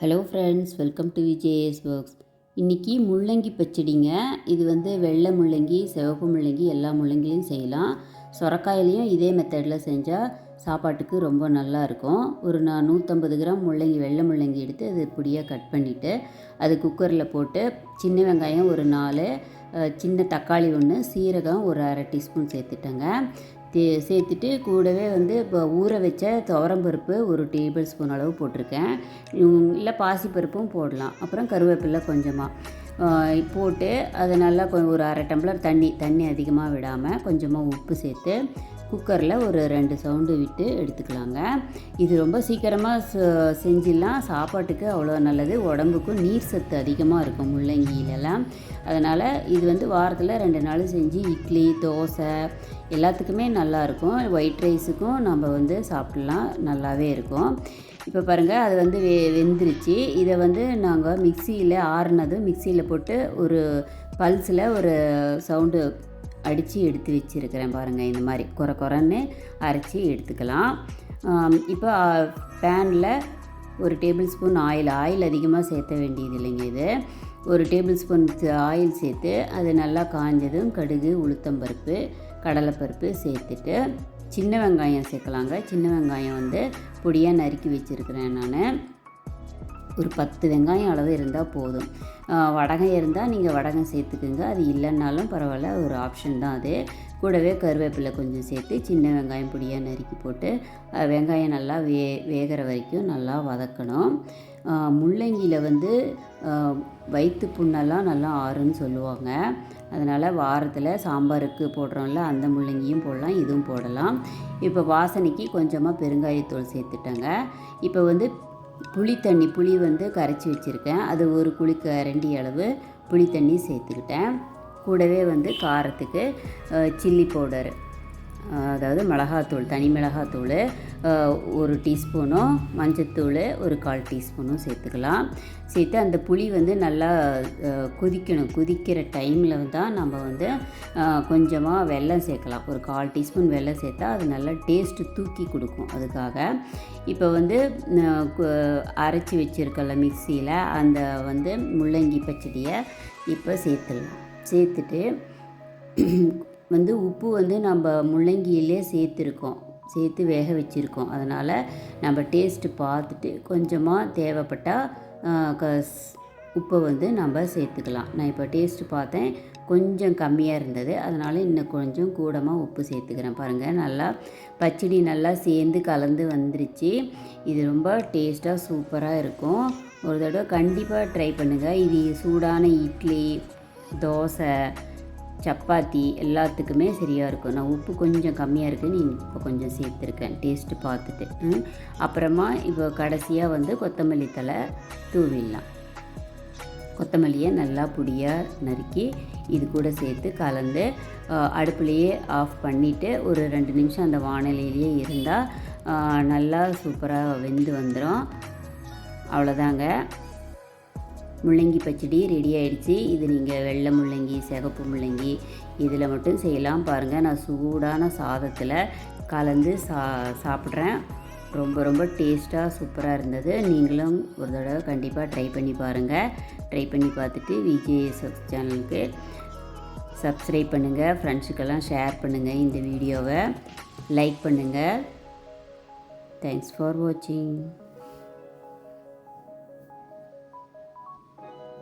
Hello friends, welcome to VJS works. இன்றைக்கி முள்ளங்கி பச்சடிங்க. இது வெள்ளை முள்ளங்கி, சிவப்பு முள்ளங்கி எல்லா முள்ளங்கிலையும் செய்யலாம். சொரக்காயிலையும் இதே மெத்தடில் செஞ்சால் சாப்பாட்டுக்கு ரொம்ப நல்லாயிருக்கும். நான் 150 கிராம் முள்ளங்கி, வெள்ளை முள்ளங்கி எடுத்து அது பொடியாக கட் பண்ணிவிட்டு அது குக்கரில் போட்டு சின்ன வெங்காயம் ஒரு 4, சின்ன தக்காளி 1, சீரகம் ஒரு அரை டீஸ்பூன் சேர்த்துட்டேங்க. சேர்த்துட்டு கூடவே இப்போ ஊற வச்ச துவரம்பருப்பு ஒரு டேபிள் ஸ்பூன் அளவு போட்டிருக்கேன். இல்லை பாசிப்பருப்பும் போடலாம். அப்புறம் கருவேப்பிலை கொஞ்சமாக போட்டு அதை நல்லா ஒரு அரை டம்ளர் தண்ணி அதிகமாக விடாமல் கொஞ்சமாக உப்பு சேர்த்து குக்கரில் ஒரு 2 சவுண்டு விட்டு எடுத்துக்கலாங்க. இது ரொம்ப சீக்கிரமாக செஞ்சிடலாம். சாப்பாட்டுக்கு அவ்வளோ நல்லது. உடம்புக்கும் நீர் சத்து அதிகமாக இருக்கும் முள்ளங்கியிலலாம். அதனால் இது வாரத்தில் 2 நாள் செஞ்சு இட்லி, தோசை எல்லாத்துக்குமே நல்லாயிருக்கும். ஒயிட் ரைஸுக்கும் நம்ம சாப்பிட்லாம், நல்லாவே இருக்கும். இப்போ பாருங்கள், அது வெந்துருச்சு. இதை நாங்கள் மிக்சியில் ஆறுனதும் மிக்சியில் போட்டு ஒரு பல்ஸில் ஒரு சவுண்டு அடித்து எடுத்து வச்சுருக்கிறேன். பாருங்கள், இந்த மாதிரி குறன்னு அரைச்சி எடுத்துக்கலாம். இப்போ பேனில் ஒரு டேபிள் ஸ்பூன் ஆயில் அதிகமாக சேர்த்த வேண்டியது இல்லைங்க. இது ஒரு டேபிள் ஸ்பூன் ஆயில் சேர்த்து அது நல்லா காஞ்சதும் கடுகு, உளுத்தம்பருப்பு, கடலைப்பருப்பு சேர்த்துட்டு சின்ன வெங்காயம் சேர்க்கலாங்க. சின்ன வெங்காயம் பொடியாக நறுக்கி வச்சுருக்கிறேன் நான். ஒரு 10 வெங்காயம் அளவு இருந்தால் போதும். வடகம் இருந்தால் நீங்கள் வடகம் சேர்த்துக்குங்க. அது இல்லைன்னாலும் பரவாயில்ல, ஒரு ஆப்ஷன் தான் அது. கூடவே கருவேப்பிலை கொஞ்சம் சேர்த்து சின்ன வெங்காயம் பொடியாக நறுக்கி போட்டு வெங்காயம் நல்லா வேகிற வரைக்கும் நல்லா வதக்கணும். முள்ளங்கியில் வயிற்று புண்ணெல்லாம் நல்லா ஆறுன்னு சொல்லுவாங்க. அதனால் வாரத்தில் சாம்பாருக்கு போடுறோம்ல, அந்த முள்ளங்கியும் போடலாம், இதுவும் போடலாம். இப்போ வாசனைக்கு கொஞ்சமாக பெருங்காயத்தூள் சேர்த்துட்டேங்க. இப்போ புளி கரைச்சி வச்சுருக்கேன். அது ஒரு குழிக்கரண்டி அளவு புளி தண்ணி சேர்த்துக்கிட்டேன். கூடவே காரத்துக்கு சில்லி பவுடர், அதாவது மிளகாத்தூள், தனி மிளகாத்தூள் ஒரு டீஸ்பூனும், மஞ்சத்தூள் ஒரு 1/4 டீஸ்பூனும் சேர்த்துக்கலாம். சேர்த்து அந்த புளி நல்லா கொதிக்கணும். கொதிக்கிற டைமில் தான் நம்ம கொஞ்சமாக வெல்லம் சேர்க்கலாம். ஒரு 1/4 டீஸ்பூன் வெல்லம் சேர்த்தா அது நல்லா டேஸ்ட்டு தூக்கி கொடுக்கும். அதுக்காக இப்போ அரைச்சி வச்சுருக்கல மிக்சியில் அந்த முள்ளங்கி பச்சடியை இப்போ சேர்த்துடலாம். சேர்த்துட்டு உப்பு நம்ம முள்ளங்கியிலே சேர்த்து வேக வச்சுருக்கோம். அதனால் நம்ம டேஸ்ட்டு பார்த்துட்டு கொஞ்சமாக தேவைப்பட்டால் உப்பை நம்ம சேர்த்துக்கலாம். நான் இப்போ டேஸ்ட்டு பார்த்தேன், கொஞ்சம் கம்மியாக இருந்தது. அதனால் இன்னும் கொஞ்சம் கூடமாக உப்பு சேர்த்துக்கிறேன். பாருங்கள், நல்லா பச்சடி நல்லா சேர்ந்து கலந்து வந்துருச்சு. இது ரொம்ப டேஸ்ட்டாக சூப்பராக இருக்கும். ஒரு தடவை கண்டிப்பாக ட்ரை பண்ணுங்கள். இது சூடான இட்லி, தோசை, சப்பாத்தி எல்லாத்துக்குமே சரியாக இருக்கும். நான் உப்பு கொஞ்சம் கம்மியாக இருக்குதுன்னு இப்போ கொஞ்சம் சேர்த்துருக்கேன் டேஸ்ட்டு பார்த்துட்டு. அப்புறமா இப்போ கடைசியாக கொத்தமல்லி தழை தூவிடலாம். கொத்தமல்லியை நல்லா பொடியாக நறுக்கி இது கூட சேர்த்து கலந்து அடுப்புலையே ஆஃப் பண்ணிவிட்டு ஒரு 2 நிமிஷம் அந்த வானிலையிலேயே இருந்தால் நல்லா சூப்பராக வெந்து வந்துடும். அவ்வளோதாங்க, முள்ளங்கி பச்சடி ரெடி ஆகிடுச்சு. இது நீங்கள் வெள்ளை முள்ளங்கி, சிவப்பு முள்ளங்கி இதில் மட்டும் செய்யலாம். பாருங்கள், நான் சூடான சாதத்தில் கலந்து சாப்பிட்றேன். ரொம்ப ரொம்ப டேஸ்ட்டாக சூப்பராக இருந்தது. நீங்களும் ஒரு தடவை கண்டிப்பாக ட்ரை பண்ணி பாருங்கள். ட்ரை பண்ணி பார்த்துட்டு விஜேஎஸ் சேனலுக்கு சப்ஸ்கிரைப் பண்ணுங்கள். ஃப்ரெண்ட்ஸுக்கெல்லாம் ஷேர் பண்ணுங்கள். இந்த வீடியோவை லைக் பண்ணுங்கள். தேங்க்ஸ் ஃபார் வாட்சிங்.